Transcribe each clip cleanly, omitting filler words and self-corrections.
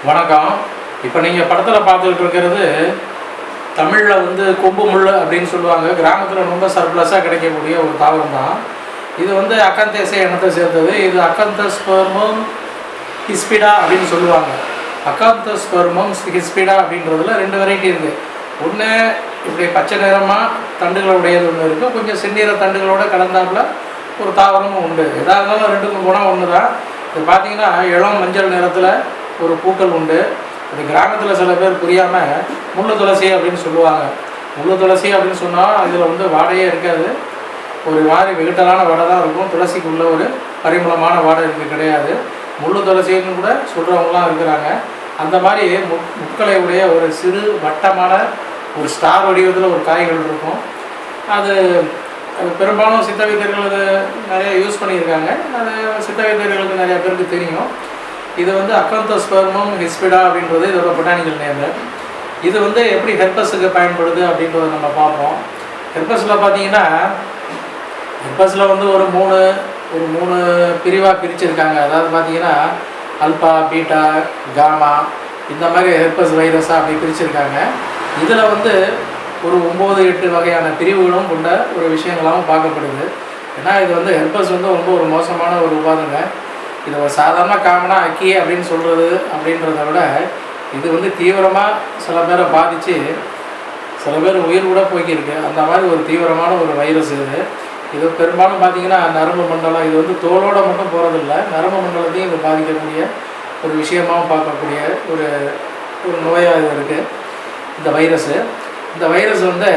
வணக்கம். இப்போ நீங்கள் படத்தில் பார்த்துக்கிட்டு இருக்கிறது தமிழில் வந்து கொம்பு முள் அப்படின்னு சொல்லுவாங்க. கிராமத்தில் ரொம்ப சர்ப்ளஸாக கிடைக்கக்கூடிய ஒரு தாவரம் தான் இது. வந்து அக்கந்தேசை இனத்தை சேர்ந்தது. இது அக்கந்தஸ்பெர்மம் ஹிஸ்பிடா அப்படின்னு சொல்லுவாங்க. அக்கந்தஸ்பெர்மம் ஹிஸ்பிடா அப்படின்றதுல 2 வெரைட்டி இருக்குது. ஒன்று இப்படி பச்சை நிறமாக தண்டுகளுடையது ஒன்று இருக்குது, கொஞ்சம் செந்நிற தண்டுகளோடு கலந்தாப்புல ஒரு தாவரமும் உண்டு. எதாக இருந்தாலும் ரெண்டுக்கும் குணம் ஒன்று தான். இது பார்த்திங்கன்னா இளம் மஞ்சள் நிறத்தில் ஒரு பூக்கள் உண்டு. இது கிராமத்தில் சில பேர் புரியாமல் முள்ளு துளசி அப்படின்னு சொல்லுவாங்க. முள்ளு துளசி அப்படின்னு சொன்னால் இதில் வந்து வாடையே இருக்காது, ஒரு மாதிரி வெகுட்டலான வாடை தான் இருக்கும். துளசிக்குள்ளே ஒரு பரிமளமான வாடை இருக்குது கிடையாது. முள்ளு துளசின்னு கூட சொல்கிறவங்களாம் இருக்கிறாங்க. அந்த மாதிரி முட்களை உடைய ஒரு சிறு வட்டமான ஒரு ஸ்டார் வடிவத்தில் ஒரு காய்கள் இருக்கும். அது பெரும்பாலும் சித்த வைத்தியர்கள் அது நிறைய யூஸ் பண்ணியிருக்காங்க. அது சித்த வைத்தியர்களுக்கு நிறையா பேருக்கு தெரியும். இது வந்து அக்கந்தஸ்பெர்மம் ஹிஸ்பிடா அப்படின்றது இதோட பொட்டானிக்கல் நேம். இது வந்து எப்படி ஹெர்பஸுக்கு பயன்படுது அப்படின்றத நம்ம பார்ப்போம். ஹெர்பஸில் பார்த்தீங்கன்னா ஹெர்பஸில் வந்து ஒரு மூணு பிரிவாக பிரிச்சிருக்காங்க. அதாவது பார்த்தீங்கன்னா அல்பா, பீட்டா, காமா இந்த மாதிரி ஹெர்பஸ் வைரஸாக அப்படி பிரிச்சிருக்காங்க. இதில் வந்து ஒரு 9-8 வகையான பிரிவுகளும் கொண்ட ஒரு விஷயங்களாகவும் பார்க்கப்படுது. ஏன்னா இது வந்து ஹெர்பஸ் வந்து ரொம்ப ஒரு மோசமான ஒரு உபாதைங்க. இதை ஒரு சாதாரண காமனாக அக்கி அப்படின்னு சொல்கிறது அப்படின்றத விட இது வந்து தீவிரமாக சில பேரை பாதித்து சில பேர் உயிர் கூட போய்க்கிருக்கு. அந்த மாதிரி ஒரு தீவிரமான ஒரு வைரஸ் இது. இது பெரும்பாலும் பார்த்திங்கன்னா நரம்பு மண்டலம், இது வந்து தோலோடு மட்டும் போகிறதில்ல, நரம்பு மண்டலத்தையும் இது பாதிக்கக்கூடிய ஒரு விஷயமாகவும் பார்க்கக்கூடிய ஒரு நோயாக இது இருக்குது இந்த வைரஸு. இந்த வைரஸ் வந்து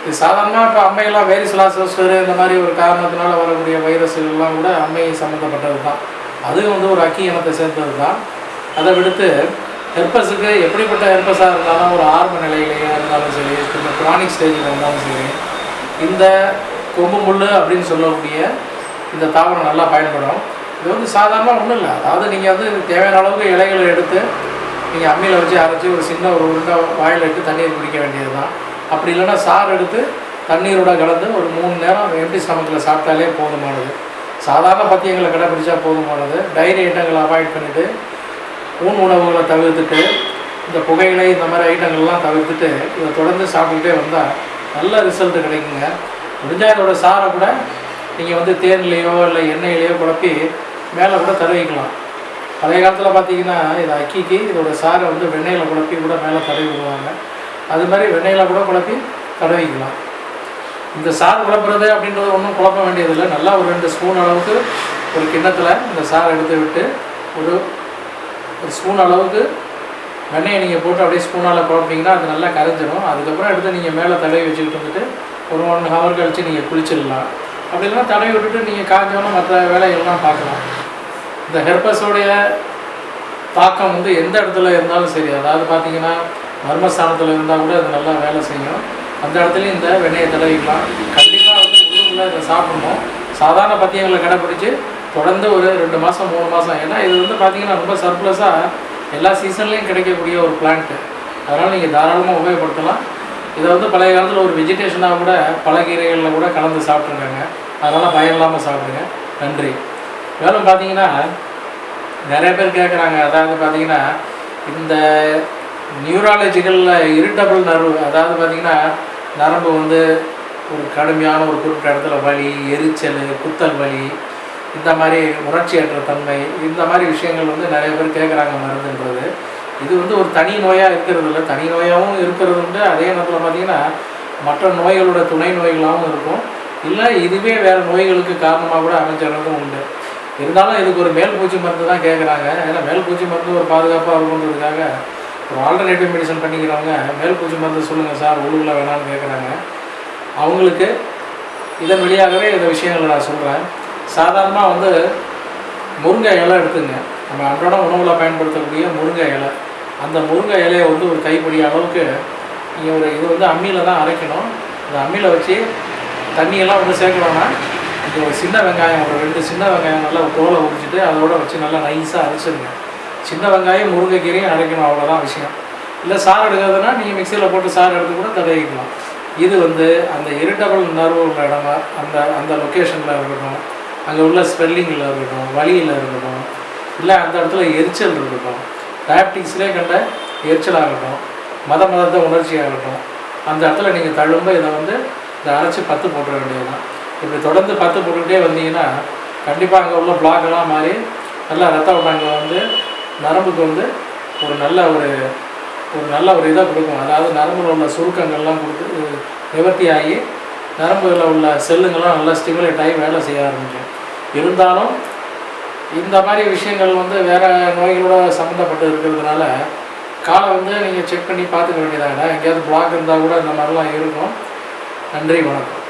இது சாதாரணமாக இப்போ அம்மையெல்லாம் வேரிஸ்லாசோஸ்டர் இந்த மாதிரி ஒரு காரணத்தினால வரக்கூடிய வைரஸ்கள்லாம் கூட அம்மை சம்மந்தப்பட்டது தான். அதுவும் வந்து ஒரு அக்கி இனத்தை சேர்ந்தது தான். அதை விடுத்து ஹெர்பஸுக்கு எப்படிப்பட்ட ஹெர்பஸாக இருந்தாலும் ஒரு ஆரம்ப நிலையிலேயே இருந்தாலும் சரி, இந்த க்ரானிக் ஸ்டேஜில் இருந்தாலும் சரி, இந்த கொம்பு முள் அப்படின்னு சொல்லக்கூடிய இந்த தாவரம் நல்லா பயன்படும். இது வந்து சாதாரணமாக ஒன்றும் இல்லை. அதாவது நீங்கள் வந்து தேவையான அளவுக்கு இலைகளை எடுத்து நீங்கள் அம்மியில் வச்சு அரைச்சி ஒரு சின்ன ஒரு உருண்டை வாயில் எடுத்து தண்ணீர் குடிக்க வேண்டியது தான். அப்படி இல்லைன்னா சாறு எடுத்து தண்ணீரோட கலந்து ஒரு 3 நேரம் எம்டி ஸ்டமக்கில் சாப்பிட்டாலே போதுமானது. சாதாரண பத்தியங்களை கடைப்பிடிச்சா போதுமானது. டைரி ஐட்டங்களை அவாய்ட் பண்ணிவிட்டு ஊன் உணவுகளை தவிர்த்துட்டு இந்த புகையிலை இந்த மாதிரி ஐட்டங்கள்லாம் தவிர்த்துட்டு இதை தொடர்ந்து சாப்பிட்டுக்கிட்டே வந்தால் நல்ல ரிசல்ட்டு கிடைக்குங்க. முடிஞ்சால் இதோட சாரை கூட நீங்கள் வந்து தேன்லேயோ இல்லை எண்ணெயிலையோ குழப்பி மேலே கூட தடவிக்கலாம். பழைய காலத்தில் பார்த்தீங்கன்னா இதை அக்கிக்கு இதோட சாரை வந்து வெண்ணெயில் குழப்பி கூட மேலே தடவி விடுவாங்க. அது மாதிரி வெண்ணெயில் கூட குழப்பி தடவிக்கலாம். இந்த சாறு குழப்புறது அப்படின்றது ஒன்றும் குழப்ப வேண்டியதில்லை. நல்லா ஒரு 2 ஸ்பூன் அளவுக்கு ஒரு கிண்ணத்தில் இந்த சாரை எடுத்து விட்டு ஒரு ஸ்பூன் அளவுக்கு வெண்ணெயை நீங்கள் போட்டு அப்படியே ஸ்பூனால் குழப்பிங்கன்னா அது நல்லா கரைஞ்சிடும். அதுக்கப்புறம் எடுத்து நீங்கள் மேலே தடவி வச்சுக்கிட்டு வந்துட்டு ஒரு 1 ஹவர் கழித்து நீங்கள் குளிச்சிடலாம். அப்படி இல்லைனா தடவி விட்டுட்டு நீங்கள் காஞ்சோன்னா மற்ற வேலைகள்லாம் பார்க்கலாம். இந்த ஹெர்பஸோடைய தாக்கம் வந்து எந்த இடத்துல இருந்தாலும் சரி, அதாவது பார்த்திங்கன்னா மர்மஸ்தானத்தில் இருந்தால் கூட அது நல்லா வேலை செய்யும். அந்த இடத்துலையும் இந்த வெண்ணெயை தடவிக்கலாம். கண்டிப்பாக வந்து உள்ளுக்குள்ளே இதை சாப்பிடணும். சாதாரண பத்தியங்களை கடைப்பிடிச்சி தொடர்ந்து ஒரு 2 மாதம் 3 மாதம். ஏன்னா இது வந்து பார்த்திங்கன்னா ரொம்ப சர்ப்ளஸாக எல்லா சீசன்லேயும் கிடைக்கக்கூடிய ஒரு பிளான்ட்டு. அதனால் நீங்கள் தாராளமாக உபயோகப்படுத்தலாம். இதை வந்து பழைய காலத்தில் ஒரு வெஜிடேஷனாக கூட பல கீரைகளில் கூட கலந்து சாப்பிட்ருக்காங்க. அதனால் பயம் இல்லாமல் சாப்பிடுங்க. நன்றி. மேலும் பார்த்திங்கன்னா நிறைய பேர் கேட்குறாங்க, அதாவது பார்த்திங்கன்னா இந்த நியூராலஜிக்கலில் இரிட்டபிள் நர்வு, அதாவது பார்த்திங்கன்னா நரம்பு வந்து ஒரு கடுமையான ஒரு குறிப்பிட்ட இடத்துல வலி, எரிச்சல், குத்தல் வலி, இந்த மாதிரி உணர்ச்சியற்ற தன்மை, இந்த மாதிரி விஷயங்கள் வந்து நிறைய பேர் கேட்குறாங்க மருந்துன்றது. இது வந்து ஒரு தனி நோயாக இருக்கிறது இல்லை, தனி நோயாகவும் இருக்கிறது உண்டு. அதே நேரத்தில் பார்த்திங்கன்னா மற்ற நோய்களோட துணை நோய்களாகவும் இருக்கும். இல்லை இதுவே வேறு நோய்களுக்கு காரணமாக கூட அமைச்சிடுறதும் உண்டு. இருந்தாலும் இதுக்கு ஒரு மேல் பூச்சி மருந்து தான் கேட்குறாங்க. ஏன்னா மேல் பூச்சி மருந்து ஒரு பாதுகாப்பாக இருக்குன்றதுக்காக ஒரு ஆல்டர்னேட்டிவ் மெடிசன் பண்ணிக்கிறவங்க மேல் பூச்சி மருந்து சொல்லுங்கள் சார் உள்ளுக்குள்ளே வேணான்னு கேட்குறாங்க. அவங்களுக்கு இதன் வழியாகவே இந்த விஷயங்களை நான் சொல்கிறேன். சாதாரணமாக வந்து முருங்கை இலை எடுத்துங்க. நம்ம அன்றாட உணவில் பயன்படுத்தக்கூடிய முருங்கை இலை, அந்த முருங்கை இலையை வந்து ஒரு கைப்பிடி அளவுக்கு நீங்கள் இது வந்து அம்மியில் தான் அரைக்கணும். அந்த அம்மியில் வச்சு தண்ணியெல்லாம் வந்து சேர்க்கணும்னா இது ஒரு சின்ன வெங்காயம், ஒரு 2 சின்ன வெங்காயம் நல்லா தோலை உரிச்சிட்டு அதோடு வச்சு நல்லா நைஸாக அரைச்சிடுங்க. சின்ன வெங்காயம் முருங்கைக்கீரையும் அரைக்கணும், அவ்வளோதான் விஷயம். இல்லை சாறு எடுக்கிறதுனா நீங்கள் மிக்சியில் போட்டு சாறு எடுத்து கூட தடவிக்கலாம். இது வந்து அந்த இரிட்டபிள் நர்வு உள்ள இடமா அந்த லொக்கேஷனில் இருக்கட்டும், அங்கே உள்ள ஸ்வெல்லிங்கில் இருக்கட்டும், வலியில் இருக்கட்டும், இல்லை அந்த இடத்துல எரிச்சல் இருக்கட்டும், டயபெட்டிக்ஸ்லேயே கண்ட எரிச்சலாகட்டும், மதத்தை உணர்ச்சியாகட்டும், அந்த இடத்துல நீங்கள் தழும்ப இதை வந்து இதை அரைச்சி 10 போட்டுற வேண்டியது தான். இப்படி தொடர்ந்து 10 போட்டுக்கிட்டே வந்தீங்கன்னா கண்டிப்பாக அங்கே உள்ள பிளாக்கெல்லாம் மாறி நல்லா ரத்த ஓட்டங்கள் வந்து நரம்புக்கு வந்து ஒரு நல்ல ஒரு இதை கொடுக்கும். அதாவது நரம்பில் உள்ள சுருக்கங்கள்லாம் கொடுத்து நிவர்த்தி ஆகி நரம்புகளில் உள்ள செல்லுங்கள்லாம் நல்லா ஸ்டிமுலேட் ஆகி வேலை செய்ய ஆரம்பிக்கும். இருந்தாலும் இந்த மாதிரி விஷயங்கள் வந்து வேறு நோய்களோட சம்மந்தப்பட்டு இருக்கிறதுனால காலை வந்து நீங்கள் செக் பண்ணி பார்த்துக்க வேண்டியதாகடா. எங்கேயாவது பிளாக் இருந்தால் கூட இந்த மாதிரிலாம் இருக்கும். நன்றி, வணக்கம்.